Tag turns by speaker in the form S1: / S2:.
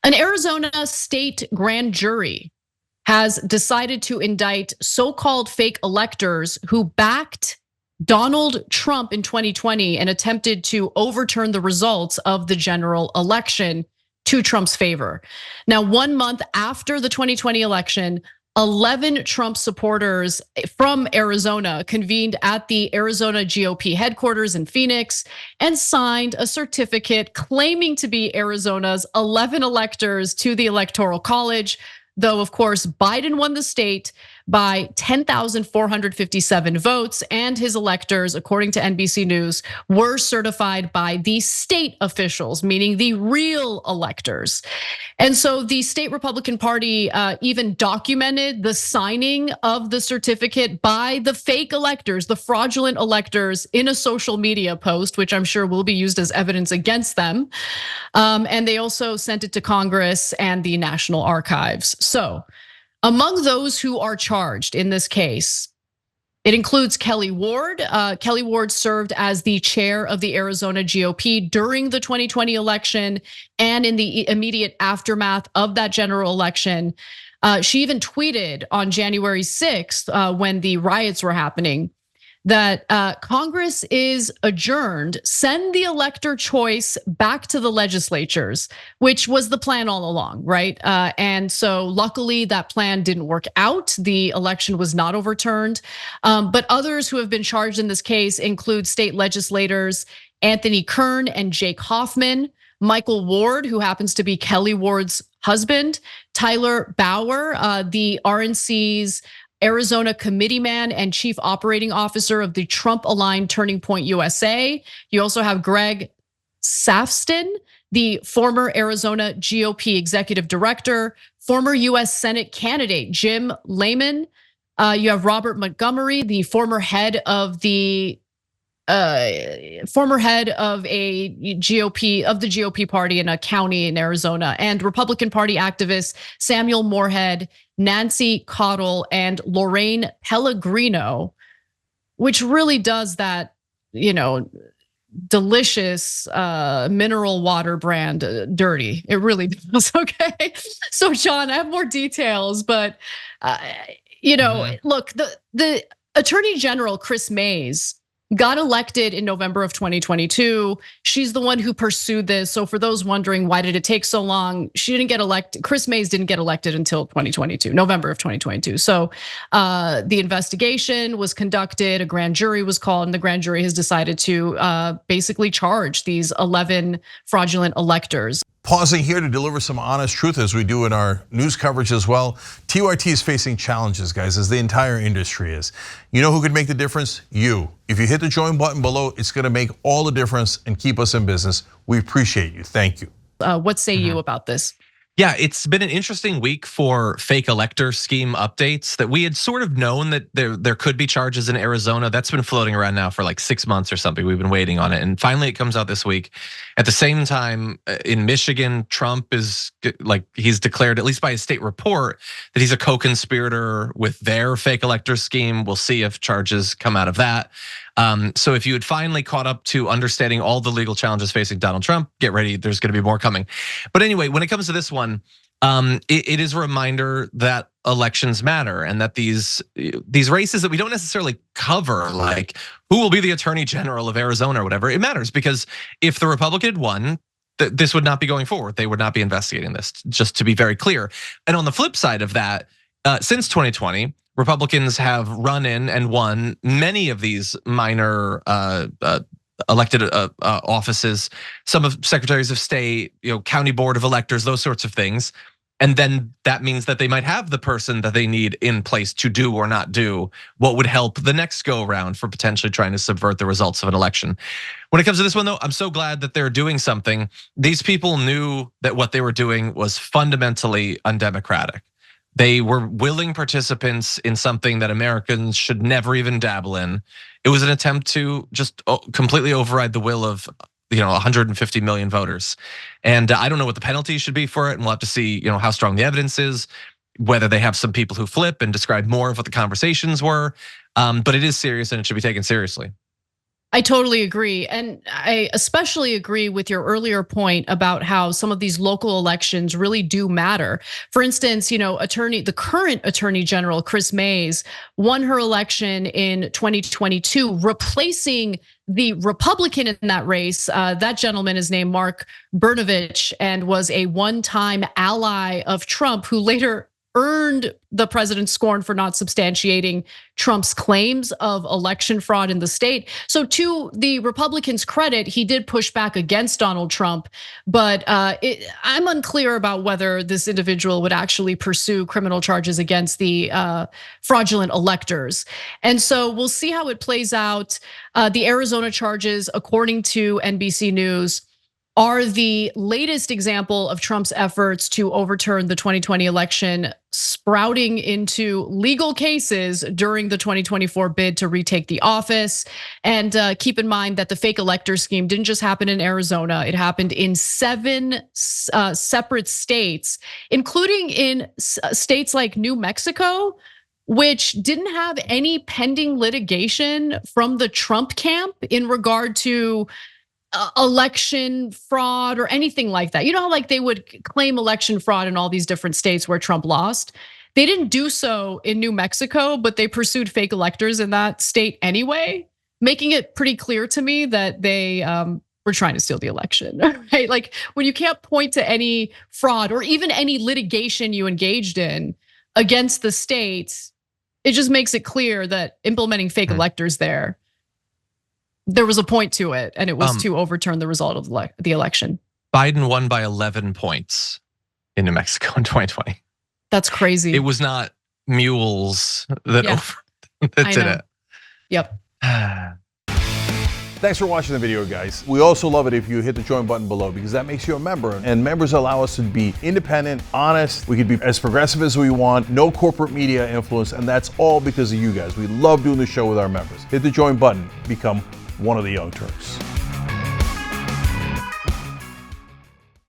S1: An Arizona state grand jury has decided to indict so-called fake electors who backed Donald Trump in 2020 and attempted to overturn the results of the general election to Trump's favor. Now, 1 month after the 2020 election, 11 Trump supporters from Arizona convened at the Arizona GOP headquarters in Phoenix and signed a certificate claiming to be Arizona's 11 electors to the Electoral College. Though, of course, Biden won the state by 10,457 votes, and his electors, according to NBC News, were certified by the state officials, meaning the real electors. And so the state Republican Party even documented the signing of the certificate by the fake electors, the fraudulent electors, in a social media post, which I'm sure will be used as evidence against them. And they also sent it to Congress and the National Archives. So among those who are charged in this case, it includes Kelly Ward. Kelly Ward served as the chair of the Arizona GOP during the 2020 election and in the immediate aftermath of that general election. She even tweeted on January 6th when the riots were happening that Congress is adjourned, send the elector choice back to the legislatures, which was the plan all along, right? And so luckily that plan didn't work out. The election was not overturned. But others who have been charged in this case include state legislators Anthony Kern and Jake Hoffman, Michael Ward, who happens to be Kelly Ward's husband, Tyler Bauer, the RNC's Arizona committeeman and chief operating officer of the Trump-aligned Turning Point USA. You also have Greg Safston, the former Arizona GOP executive director, former US Senate candidate Jim Layman. You have Robert Montgomery, the former head of a GOP party in a county in Arizona, and Republican Party activists Samuel Moorhead, Nancy Cottle, and Lorraine Pellegrino, which really does that, delicious mineral water brand dirty. It really does. Okay, so John, I have more details, but look, the Attorney General Chris Mays got elected in November of 2022. She's the one who pursued this. So for those wondering why did it take so long, she didn't get elected. Chris Mays didn't get elected until 2022, November of 2022. So the investigation was conducted, a grand jury was called, and the grand jury has decided to basically charge these 11 fraudulent electors.
S2: Pausing here to deliver some honest truth as we do in our news coverage as well. TYT is facing challenges, guys, as the entire industry is. You know who could make the difference? You. If you hit the join button below, it's gonna make all the difference and keep us in business. We appreciate you, thank you.
S1: What say you about this?
S3: Yeah, it's been an interesting week for fake elector scheme updates that we had sort of known that there could be charges in Arizona. That's been floating around now for like 6 months or something. We've been waiting on it. And finally it comes out this week. At the same time, in Michigan, Trump is he's declared, at least by his state report, that he's a co-conspirator with their fake elector scheme. We'll see if charges come out of that. So if you had finally caught up to understanding all the legal challenges facing Donald Trump, get ready, there's gonna be more coming. But anyway, when it comes to this one, it is a reminder that elections matter and that these races that we don't necessarily cover, like who will be the Attorney General of Arizona or whatever, it matters because if the Republican had won, this would not be going forward. They would not be investigating this, just to be very clear. And on the flip side of that, since 2020, Republicans have run in and won many of these minor elected offices, some of secretaries of state, county board of electors, those sorts of things. And then that means that they might have the person that they need in place to do or not do what would help the next go around for potentially trying to subvert the results of an election. When it comes to this one though, I'm so glad that they're doing something. These people knew that what they were doing was fundamentally undemocratic. They were willing participants in something that Americans should never even dabble in. It was an attempt to just completely override the will of 150 million voters. And I don't know what the penalty should be for it, and we'll have to see how strong the evidence is, whether they have some people who flip and describe more of what the conversations were. But it is serious and it should be taken seriously.
S1: I totally agree. And I especially agree with your earlier point about how some of these local elections really do matter. For instance, the current Attorney General, Chris Mays, won her election in 2022, replacing the Republican in that race. That gentleman is named Mark Brnovich and was a one-time ally of Trump who later earned the president's scorn for not substantiating Trump's claims of election fraud in the state. So to the Republicans' credit, he did push back against Donald Trump, but I'm unclear about whether this individual would actually pursue criminal charges against the fraudulent electors. And so we'll see how it plays out. The Arizona charges, according to NBC News, are the latest example of Trump's efforts to overturn the 2020 election, sprouting into legal cases during the 2024 bid to retake the office. And keep in mind that the fake elector scheme didn't just happen in Arizona, it happened in 7 separate states, including in states like New Mexico, which didn't have any pending litigation from the Trump camp in regard to election fraud or anything like that. You know how like they would claim election fraud in all these different states where Trump lost? They didn't do so in New Mexico, but they pursued fake electors in that state anyway, making it pretty clear to me that they were trying to steal the election, right? Like when you can't point to any fraud or even any litigation you engaged in against the state, it just makes it clear that implementing fake electors there was a point to it, and it was to overturn the result of the election.
S3: Biden won by 11 points in New Mexico in 2020.
S1: That's crazy.
S3: It was not mules that did it.
S1: Yep.
S2: Thanks for watching the video, guys. We also love it if you hit the join button below because that makes you a member, and members allow us to be independent, honest. We can be as progressive as we want, no corporate media influence, and that's all because of you guys. We love doing the show with our members. Hit the join button, become one of the Young Turks.